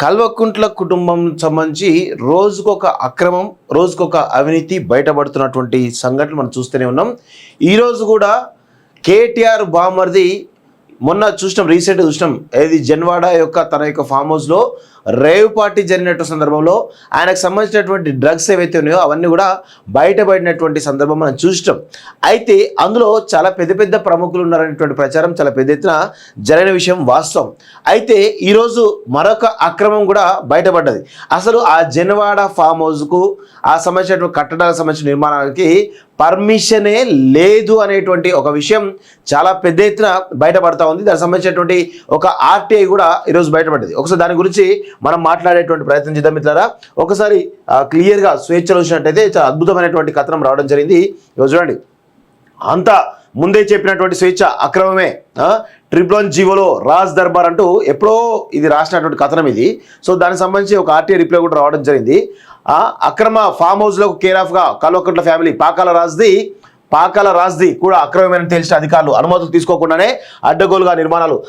కల్వకుంట్ల కుటుంబం సంబంధించి రోజుకొక అక్రమం, రోజుకొక అవినీతి బయటపడుతున్నటువంటి సంఘటనలు మనం చూస్తూనే ఉన్నాం. ఈరోజు కూడా కేటీఆర్ బామర్ది మొన్న చూసినాం, రీసెంట్గా చూసినాం. ఏది జన్వాడ యొక్క తన యొక్క ఫామ్ హౌస్లో రేవ్ పార్టీ జరిగినట్టు సందర్భంలో ఆయనకు సంబంధించినటువంటి డ్రగ్స్ ఏవైతే ఉన్నాయో అవన్నీ కూడా బయటపడినటువంటి సందర్భం మనం చూసినాం. అయితే అందులో చాలా పెద్ద పెద్ద ప్రముఖులు ఉన్నారనేటువంటి ప్రచారం చాలా పెద్ద ఎత్తున జరిగిన విషయం వాస్తవం. అయితే ఈరోజు మరొక అక్రమం కూడా బయటపడ్డది. అసలు ఆ జన్వాడ ఫామ్ హౌస్కు ఆ సంబంధించినటువంటి కట్టడాలకు సంబంధించిన నిర్మాణానికి పర్మిషనే లేదు అనేటువంటి ఒక విషయం చాలా పెద్ద ఎత్తున బయటపడతా ఉంది. దానికి సంబంధించినటువంటి ఒక ఆర్టీఐ కూడా ఈరోజు బయటపడ్డది. ఒకసారి దాని గురించి మనం మాట్లాడేటువంటి ప్రయత్నం చేద్దాం మిత్రులారా. ఒకసారి క్లియర్గా స్వేచ్ఛలో చూసినట్టయితే చాలా అద్భుతమైనటువంటి కథనం రావడం జరిగింది. ఈరోజు చూడండి, అంతా ముందే చెప్పినటువంటి స్వేచ్ఛ అక్రమమే. ట్రిపుల్ జీవోలో రాజ్ దర్బార్ అంటూ ఎప్పుడో ఇది రాసినటువంటి కథనం ఇది. సో దానికి సంబంధించి ఒక ఆర్టీఐ రిప్లై కూడా రావడం జరిగింది. అక్రమ ఫామ్ హౌస్లో కేర్ ఆఫ్గా కల్వకుంట్ల ఫ్యామిలీ పాకాల రాజ్ది కూడా అక్రమమైన తెలిసిన అధికారులు అనుమతులు తీసుకోకుండానే అడ్డగోలుగా నిర్మాణాలు.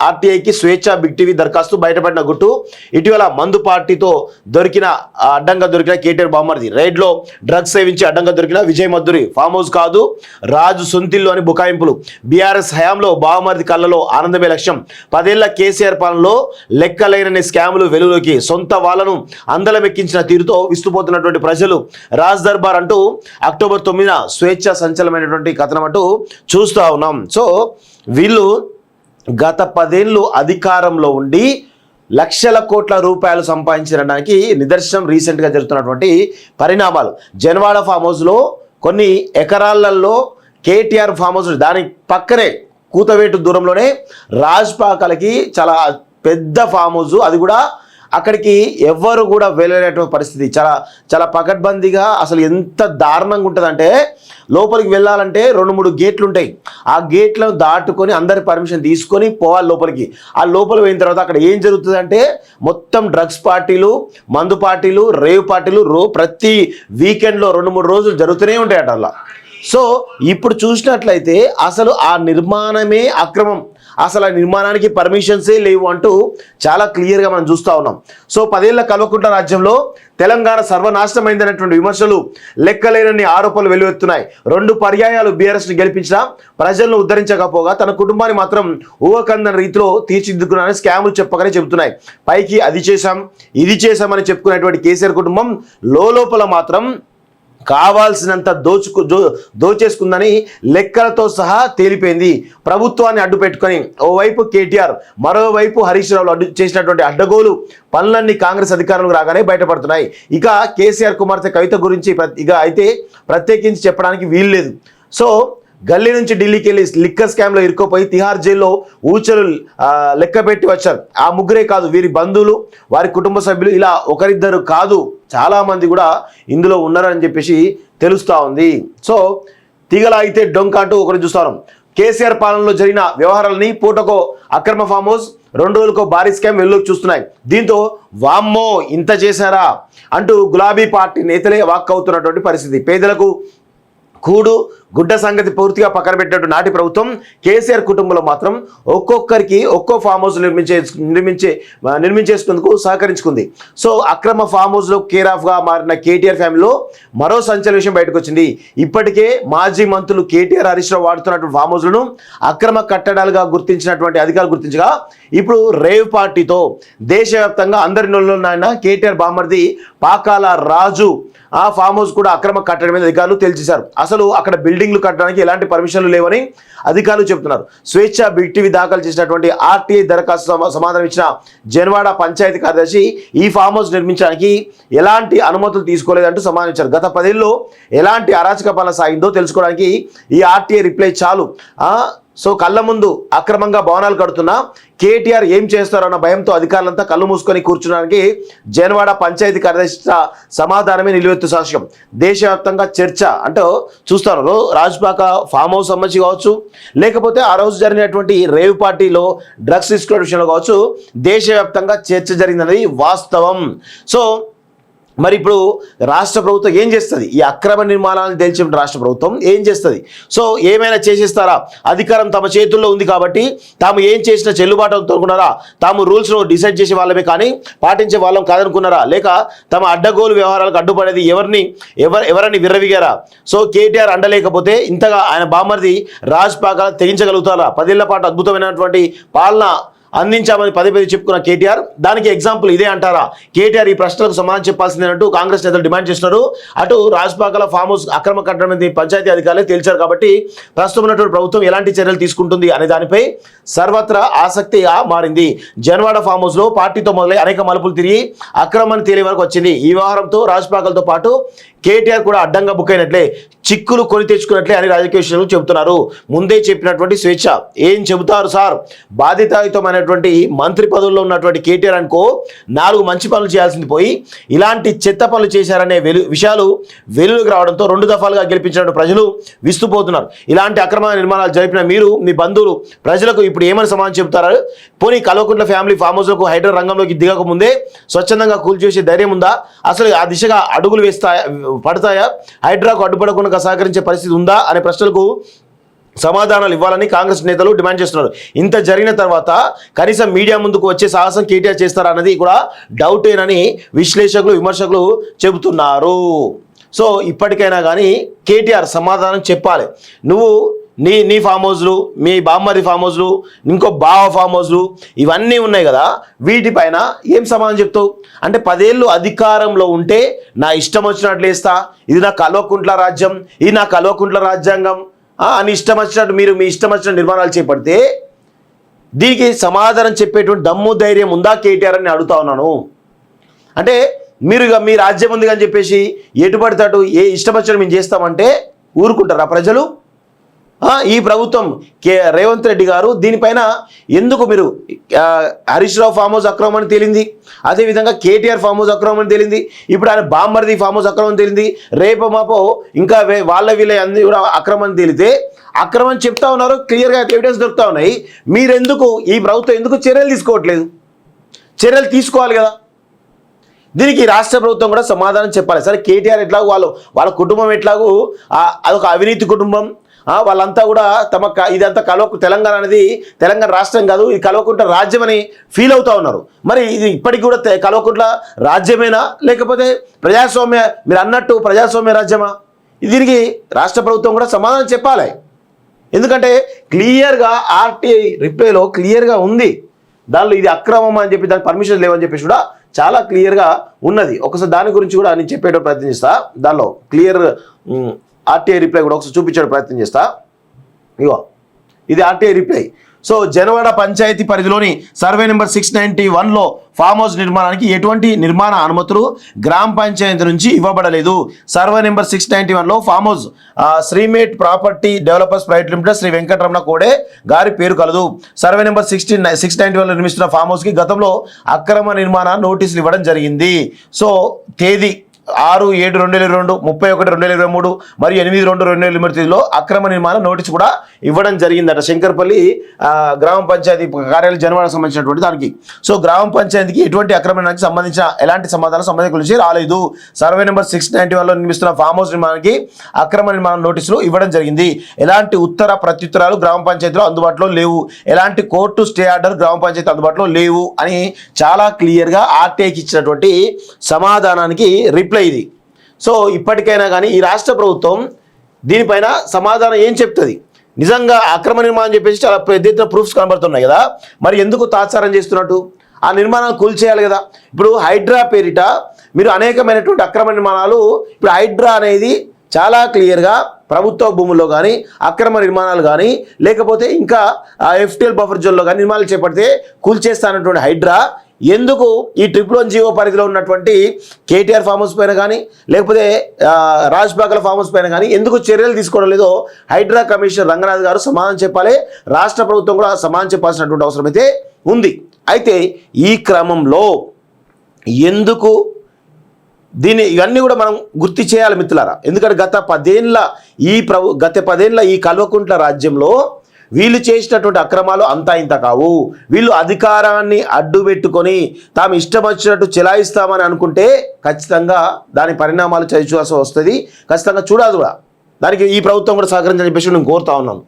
ఆర్టీఐకి స్వేచ్ఛ బిగ్ టీవీ దరఖాస్తు బయటపడిన గుట్టు. ఇటీవల మందు పార్టీతో అడ్డంగా దొరికిన కేటీఆర్ బామర్ది రైడ్లో డ్రగ్స్ సేవించి అడ్డంగా దొరికిన విజయ్ మధురి ఫామ్ హౌస్ కాదు రాజు సొంతిల్లు అని బుకాయింపులు. బీఆర్ఎస్ హయాంలో బామర్ది కళ్ళలో ఆనందమే లక్ష్యం. 10 ఏళ్ల కేసీఆర్ పాలనలో లెక్కలేనని స్కాములు వెలుగులోకి. సొంత వాళ్ళను అందలమెక్కించిన తీరుతో విస్తుపోతున్నటువంటి ప్రజలు. రాజ్ దర్బార్ అంటూ అక్టోబర్ 9న స్వేచ్ఛ సంచలనమైనటువంటి కథనం అంటూ చూస్తూ ఉన్నాం. సో వీళ్ళు గత 10 ఏళ్ళు అధికారంలో ఉండి లక్షల కోట్ల రూపాయలు సంపాదించడానికి నిదర్శనం రీసెంట్గా జరుగుతున్నటువంటి పరిణామాలు. జన్వాడ ఫామ్ హౌస్లో కొన్ని ఎకరాలలో కేటీఆర్ ఫామ్ హౌస్, దాని పక్కనే కూతవేటు దూరంలోనే రాజ్పాకాలకి చాలా పెద్ద ఫామ్ హౌస్. అది కూడా అక్కడికి ఎవ్వరు కూడా వెళ్ళలేనటువంటి పరిస్థితి. చాలా చాలా పకడ్బందీగా, అసలు ఎంత దారుణంగా ఉంటుందంటే లోపలికి వెళ్ళాలంటే 2-3 గేట్లు ఉంటాయి. ఆ గేట్లను దాటుకొని అందరి పర్మిషన్ తీసుకొని పోవాలి లోపలికి. ఆ లోపల పోయిన తర్వాత అక్కడ ఏం జరుగుతుందంటే మొత్తం డ్రగ్స్ పార్టీలు, మందు పార్టీలు, రేవ్ పార్టీలు ప్రతి వీకెండ్లో 2-3 రోజులు జరుగుతూనే ఉంటాయట అలా. సో ఇప్పుడు చూసినట్లయితే అసలు ఆ నిర్మాణమే అక్రమం, అసలు ఆ నిర్మాణానికి పర్మిషన్సే లేవు అంటూ చాలా క్లియర్గా మనం చూస్తూ ఉన్నాం. సో 10 ఏళ్ల కల్వకుంట్ల రాజ్యంలో తెలంగాణ సర్వనాశనమైందనేటువంటి విమర్శలు, లెక్కలేనన్ని ఆరోపణలు వెలువెత్తున్నాయి. 2 పర్యాయాలు బీఆర్ఎస్ని గెలిపించిన ప్రజలను ఉద్ధరించకపోగా తన కుటుంబాన్ని మాత్రం ఊహకందని రీతిలో తీర్చిదిద్దుకున్నారని స్కాములు చెప్పగానే చెబుతున్నాయి. పైకి అది చేశాం ఇది చేశామని చెప్పుకునేటువంటి కేసీఆర్ కుటుంబం లోపల మాత్రం కావాల్సినంత దోచేసుకుందని లెక్కలతో సహా తేలిపోయింది. ప్రభుత్వాన్ని అడ్డు పెట్టుకొని ఓవైపు కేటీఆర్, మరోవైపు హరీష్ రావులు చేసినటువంటి అడ్డగోలు పనులన్నీ కాంగ్రెస్ అధికారులకు రాగానే బయటపడుతున్నాయి. ఇక కేసీఆర్ కుమార్తె కవిత గురించి అయితే ప్రత్యేకించి చెప్పడానికి వీల్లేదు. సో గల్లీ నుంచి ఢిల్లీకి వెళ్ళి లిక్కర్ స్కామ్లో ఇరుక్కుపోయి తిహార్ జైల్లో ఊచలు లెక్క పెట్టి వచ్చారు. ఆ ముగ్గురే కాదు, వీరి బంధువులు, వారి కుటుంబ సభ్యులు, ఇలా ఒకరిద్దరు కాదు చాలామంది కూడా ఇందులో ఉన్నారని చెప్పేసి తెలుస్తూ ఉంది. సో తీగలాగితే డొంక అంటూ ఒకరు చూస్తాం. కేసీఆర్ పాలనలో జరిగిన వ్యవహారాలని పూటకో అక్రమ ఫామ్ హౌస్, 2 రోజులకో భారీ స్కామ్ వెలుగులోకి చూస్తున్నాయి. దీంతో వామ్మో ఇంత చేశారా అంటూ గులాబీ పార్టీ నేతలే వాక్ అవుతున్నటువంటి పరిస్థితి. పేదలకు కూడు గుడ్డ సంగతి పూర్తిగా పక్కన పెట్టినట్టు నాటి ప్రభుత్వం కేసీఆర్ కుటుంబంలో మాత్రం ఒక్కొక్కరికి ఒక్కో ఫామ్ హౌస్ నిర్మించేసుకుందుకు సహకరించుకుంది. సో అక్రమ ఫామ్ హౌస్లో కేర్ ఆఫ్గా మారిన కేటీఆర్ ఫ్యామిలీలో మరో సంచలన విషయం బయటకు వచ్చింది. ఇప్పటికే మాజీ మంత్రులు కేటీఆర్, హరీష్ రావు వాడుతున్నటువంటి ఫామ్ హౌస్లను అక్రమ కట్టడాలుగా గుర్తించినటువంటి అధికారులు గుర్తించగా ఇప్పుడు రేవ్ పార్టీతో దేశవ్యాప్తంగా అందరి నోళ్ళలో కేటీఆర్ బామర్ది పాకాల రాజు ఆ ఫామ్ హౌస్ కూడా అక్రమ కట్టడం మీద అధికారులు తేల్చేశారు. అసలు అక్కడ బిల్డింగ్లు కట్టడానికి ఎలాంటి పర్మిషన్లు లేవని అధికారులు చెబుతున్నారు. స్వేచ్ఛ బిగ్ టీవీ దాఖలు చేసినటువంటి ఆర్టీఐ దరఖాస్తు సమాధానం ఇచ్చిన జన్వాడ పంచాయతీ కార్యదర్శి ఈ ఫామ్ హౌస్ నిర్మించడానికి ఎలాంటి అనుమతులు తీసుకోలేదంటూ సమాధానం ఇచ్చారు. గత 10 ఏళ్ళలో ఎలాంటి అరాచక పాలన సాగిందో తెలుసుకోవడానికి ఈ ఆర్టీఐ రిప్లై చాలు. సో కళ్ళ ముందు అక్రమంగా భవనాలు కడుతున్నా కేటీఆర్ ఏం చేస్తారన్న భయంతో అధికారులంతా కళ్ళు మూసుకొని కూర్చున్నానికి జన్వాడ పంచాయతీ కార్యదర్శి సమాధానమే నిలువెత్తు సాక్ష్యం. దేశవ్యాప్తంగా చర్చ అంటే చూస్తారు, రాజ్పాక ఫామ్ హౌస్ సంబంధించి కావచ్చు, లేకపోతే ఆ రోజు జరిగినటువంటి రేవ్ పార్టీలో డ్రగ్స్ తీసుకునే విషయంలో కావచ్చు, దేశవ్యాప్తంగా చర్చ జరిగిందనేది వాస్తవం. సో మరి ఇప్పుడు రాష్ట్ర ప్రభుత్వం ఏం చేస్తుంది? ఈ అక్రమ నిర్మాణాలను తేల్చిన రాష్ట్ర ప్రభుత్వం ఏం చేస్తుంది? సో ఏమైనా చేసేస్తారా? అధికారం తమ చేతుల్లో ఉంది కాబట్టి తాము ఏం చేసినా చెల్లుబాటు అనుకున్నారా? తాము రూల్స్ను డిసైడ్ చేసే వాళ్ళమే కానీ పాటించే వాళ్ళం కాదనుకున్నారా? లేక తమ అడ్డగోలు వ్యవహారాలకు అడ్డుపడేది ఎవరని విర్రవిగారా? సో కేటీఆర్ అండలేకపోతే ఇంతగా ఆయన బామ్మర్ది రాజ్ పాక తెగించగలుగుతారా? 10 ఏళ్ల పాటు అద్భుతమైనటువంటి పాలన అందించామని పదే చెప్పుకున్న కేటీఆర్ దానికి ఎగ్జాంపుల్ ఇదే అంటారా? కేటీఆర్ ఈ ప్రశ్నలకు సమాధానం చెప్పాల్సిందేనంటూ కాంగ్రెస్ నేతలు డిమాండ్ చేస్తున్నారు. అటు రాజ్పాకల ఫామ్ హౌస్ అక్రమ కట్టడం పంచాయతీ అధికారులే తేల్చారు కాబట్టి ప్రస్తుతం ఉన్నటువంటి ప్రభుత్వం ఎలాంటి చర్యలు తీసుకుంటుంది అనే దానిపై సర్వత్రా ఆసక్తిగా మారింది. జన్వాడ ఫామ్ హౌస్ లో పార్టీతో మొదలై అనేక మలుపులు తిరిగి అక్రమాన్ని తేలే వరకు వచ్చింది. ఈ వ్యవహారంతో రాజ్పాకలతో పాటు కేటీఆర్ కూడా అడ్డంగా బుక్ అయినట్లే, చిక్కులు కొని తెచ్చుకున్నట్లే అని రాజకీయ విషయాలు చెబుతున్నారు. ముందే చెప్పినటువంటి స్వేచ్ఛ ఏం చెబుతారు సార్? బాధితాయుతమైనటువంటి మంత్రి పదవుల్లో ఉన్నటువంటి కేటీఆర్ అనుకో 4 మంచి పనులు చేయాల్సింది పోయి ఇలాంటి చెత్త పనులు చేశారనే విషయాలు వెలుగులోకి రావడంతో 2 దఫాలుగా గెలిపించిన ప్రజలు విస్తుపోతున్నారు. ఇలాంటి అక్రమ నిర్మాణాలు జరిపిన మీరు, మీ బంధువులు ప్రజలకు ఇప్పుడు ఏమని సమాధానం చెబుతారు? పోనీ కల్వకుంట్ల ఫ్యామిలీ ఫామ్ హౌస్లకు హైడ్రా రంగంలోకి దిగక ముందే స్వచ్ఛందంగా కూల్చేసే ధైర్యం ఉందా? అసలు ఆ దిశగా అడుగులు పడతాయా? హైడ్రాకు అడ్డుపడకుండా సహకరించే పరిస్థితి ఉందా అనే ప్రశ్నలకు సమాధానాలు ఇవ్వాలని కాంగ్రెస్ నేతలు డిమాండ్ చేస్తున్నారు. ఇంత జరిగిన తర్వాత కనీసం మీడియా ముందుకు వచ్చే సాహసం కేటీఆర్ చేస్తారా అన్నది కూడా డౌటేనని విశ్లేషకులు, విమర్శకులు చెబుతున్నారు. సో ఇప్పటికైనా కానీ కేటీఆర్ సమాధానం చెప్పాలి. నువ్వు నీ ఫామ్ హౌస్లు, మీ బామ్మరి ఫామ్ హౌస్లు, ఇంకో బావ ఫామ్ హౌస్లు ఇవన్నీ ఉన్నాయి కదా, వీటిపైన ఏం సమాధానం చెప్తావు? అంటే 10 ఏళ్ళు అధికారంలో ఉంటే నా ఇష్టం వచ్చినట్లు వేస్తా, ఇది నా కల్వకుంట్ల రాజ్యం, ఇది నా కల్వకుంట్ల రాజ్యాంగం అని ఇష్టం వచ్చినట్టు మీరు మీ ఇష్టం వచ్చిన నిర్మాణాలు చేపడితే దీనికి సమాధానం చెప్పేటువంటి దమ్ము ధైర్యం ఉందా కేటీఆర్ అని అడుగుతా ఉన్నాను. అంటే మీరు ఇక మీ రాజ్యం ఉంది అని చెప్పేసి ఎటు పడితే అటు ఏ ఇష్టం వచ్చినట్టు మేము చేస్తామంటే ఊరుకుంటారా ప్రజలు? ఈ ప్రభుత్వం రేవంత్ రెడ్డి గారు దీనిపైన ఎందుకు మీరు హరీష్ రావు ఫామ్ హౌస్ అక్రమం అని తేలింది, అదేవిధంగా కేటీఆర్ ఫామ్ హౌస్ అక్రమం అని తేలింది, ఇప్పుడు ఆయన బామ్మర్ది ఫామ్ హౌస్ అక్రమం తేలింది, రేపు మాపో ఇంకా వీళ్ళ అన్ని కూడా అక్రమం తేలితే అక్రమం చెప్తా ఉన్నారు, క్లియర్గా ఎవిడెన్స్ దొరుకుతా ఉన్నాయి. మీరెందుకు ఈ ప్రభుత్వం ఎందుకు చర్యలు తీసుకోవట్లేదు? చర్యలు తీసుకోవాలి కదా. దీనికి రాష్ట్ర ప్రభుత్వం కూడా సమాధానం చెప్పాలి. సరే కేటీఆర్ ఎట్లాగో వాళ్ళ కుటుంబం ఎట్లాగో అదొక అవినీతి కుటుంబం, వాళ్ళంతా కూడా ఇదంతా తెలంగాణ అనేది తెలంగాణ రాష్ట్రం కాదు, ఇది కల్వకుంట్ల రాజ్యం అని ఫీల్ అవుతా ఉన్నారు. మరి ఇది ఇప్పటికి కూడా కల్వకుంట్ల రాజ్యమేనా లేకపోతే ప్రజాస్వామ్య, మీరు అన్నట్టు ప్రజాస్వామ్య రాజ్యమా? దీనికి రాష్ట్ర ప్రభుత్వం కూడా సమాధానం చెప్పాలి. ఎందుకంటే క్లియర్గా ఆర్టీఐ రిప్లైలో క్లియర్గా ఉంది, దానిలో ఇది అక్రమం అని చెప్పి దానికి పర్మిషన్ లేవని చెప్పేసి కూడా చాలా క్లియర్గా ఉన్నది. ఒకసారి దాని గురించి కూడా నేను చెప్పేట ప్రయత్నం చేస్తా. దానిలో క్లియర్ ఆర్టీఐ రిప్లై కూడా ఒకసారి చూపించే ప్రయత్నం చేస్తా. ఇగో ఇది RTI reply. So Janwada panchayat పరిధిలోని సర్వే నెంబర్ 691లో ఫామ్ హౌస్ నిర్మాణానికి ఎటువంటి నిర్మాణ అనుమతులు గ్రామ పంచాయతీ నుంచి ఇవ్వబడలేదు. సర్వే నెంబర్ 691లో farm house Srimate property developers private limited Shri Venkataramana Kode గారి పేరు కలదు. సర్వే నెంబర్ 691లో నిర్మిస్తున్న ఫామ్ హౌస్కి గతంలో అక్రమ నిర్మాణ నోటీసులు ఇవ్వడం జరిగింది. సో తేదీ 6/7/2022, 31/2023 మరియు 8/2/2023లో అక్రమ నిర్మాణ నోటీసు కూడా ఇవ్వడం జరిగిందట శంకర్పల్లి గ్రామ పంచాయతీ కార్యాలయం జనవాడకు సంబంధించినటువంటి దానికి. సో గ్రామ పంచాయతీకి ఎటువంటి అక్రమానికి సంబంధించిన ఎలాంటి సమాధానం సంబంధించిన గురించి రాలేదు. సర్వే నెంబర్ 691లో నిర్మిస్తున్న ఫామ్ హౌస్ నిర్మాణానికి అక్రమ నిర్మాణ నోటీసులు ఇవ్వడం జరిగింది. ఎలాంటి ఉత్తర ప్రత్యుత్తరాలు గ్రామ పంచాయతీలో అందుబాటులో లేవు, ఎలాంటి కోర్టు స్టే ఆర్డర్ గ్రామ పంచాయతీ అందుబాటులో లేవు అని చాలా క్లియర్గా ఆర్టీఐకి ఇచ్చినటువంటి సమాధానానికి రిప్లై ఇది. సో ఇప్పటికైనా కానీ ఈ రాష్ట్ర ప్రభుత్వం దీనిపైన సమాధానం ఏం చెప్తుంది? నిజంగా అక్రమ నిర్మాణం చెప్పేసి చాలా పెద్ద ఎత్తున ప్రూఫ్స్ కనబడుతున్నాయి కదా, మరి ఎందుకు తాత్సారం చేస్తున్నట్టు? ఆ నిర్మాణాలు కూల్చేయాలి కదా. ఇప్పుడు హైడ్రా పేరిట మీరు అనేకమైనటువంటి అక్రమ నిర్మాణాలు, ఇప్పుడు హైడ్రా అనేది చాలా క్లియర్గా ప్రభుత్వ భూముల్లో కానీ అక్రమ నిర్మాణాలు కానీ లేకపోతే ఇంకా ఎఫ్టీఎల్ బఫర్ జోన్లో కానీ నిర్మాణాలు చేపడితే కూల్చేస్తానటువంటి హైడ్రా ఎందుకు ఈ 111 పరిధిలో ఉన్నటువంటి కేటీఆర్ ఫామ్ హౌస్ పైన కానీ లేకపోతే రాజ్పాకల ఫామ్ హౌస్ పైన కానీ ఎందుకు చర్యలు తీసుకోవడం లేదో హైడ్రా కమిషనర్ రంగనాథ్ గారు సమాధానం చెప్పాలి. రాష్ట్ర ప్రభుత్వం కూడా సమాధానం చెప్పాల్సినటువంటి అవసరం అయితే ఉంది. అయితే ఈ క్రమంలో ఎందుకు ఇవన్నీ కూడా మనం గుర్తు చేయాలి మిత్రులారా. ఎందుకంటే గత 10 ఏళ్ళ ఈ కల్వకుంట్ల రాజ్యంలో వీళ్ళు చేసినటువంటి అక్రమాలు అంతా ఇంత కావు. వీళ్ళు అధికారాన్ని అడ్డు పెట్టుకొని తాము ఇష్టం వచ్చినట్టు చెలాయిస్తామని అనుకుంటే ఖచ్చితంగా దాని పరిణామాలు చవి చూడాల్సి వస్తుంది. ఖచ్చితంగా చూడాలి కూడా. దానికి ఈ ప్రభుత్వం కూడా సహకరించాలని చెప్పేసి నేను కోరుతా ఉన్నాను.